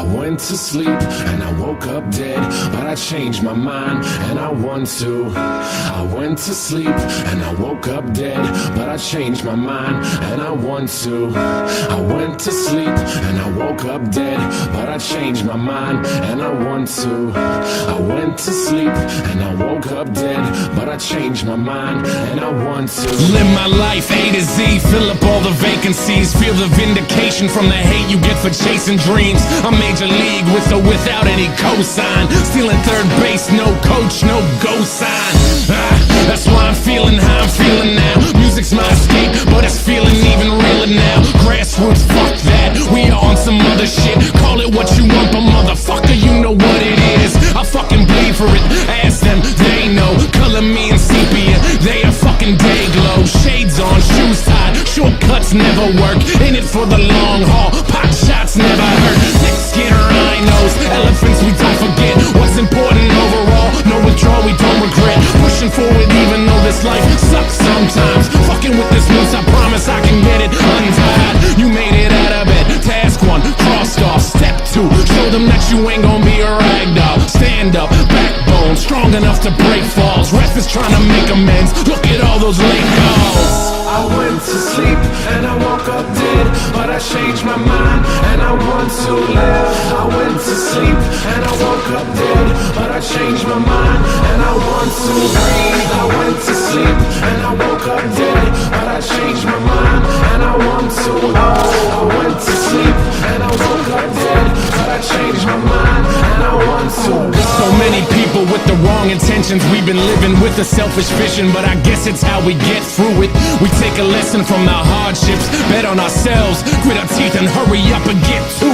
I went to sleep and I woke up dead, but I changed my mind and I want to. I went to sleep and I woke up dead, but I changed my mind and I want to. I went to sleep and I woke up dead, but I changed my mind and I want to. I went to sleep and I woke up dead, but I changed my mind and I want to. Live my life A to Z, fill up all the vacancies, feel the vindication from the hate you get for chasing dreams. I'm major league with or without any cosign, stealing third base, no coach, no go sign. That's why I'm feeling how I'm feeling now. Music's my escape, but it's feeling even realer now. Grassroots, fuck that, we on some other shit. Call it what you want, but motherfucker, you know what it is. I fucking bleed for it, ask them, they know. Color me in sepia, they are fucking day glow. Shades on, shoes tied, shortcuts never work. In it for the long haul, pot shots never hurt. Thick skin, rhinos, elephants we don't forget. What's important overall, no withdrawal we don't regret. Pushing forward even though this life sucks sometimes. Fucking with this noose, I promise I can get it untied. You made it out of bed, task one, crossed off. Step two, show them that you ain't gon' be a ragdoll. Stand up, backbone, strong enough to break falls. Ref is trying to make amends, look at all those late calls. I went to sleep and I woke up dead, but I changed my mind and I want to live. I went to sleep and I woke up dead, but I changed my mind and I want to breathe. I went to sleep and I woke up dead, but I changed my mind and I want to. I went to sleep and I woke up dead, but I changed my mind and I want to. So many people with the wrong intentions, we've been living with a selfish vision, but I guess it's how we get through it. We take a lesson from our hardships, bet on ourselves, grit our teeth and hurry up and get to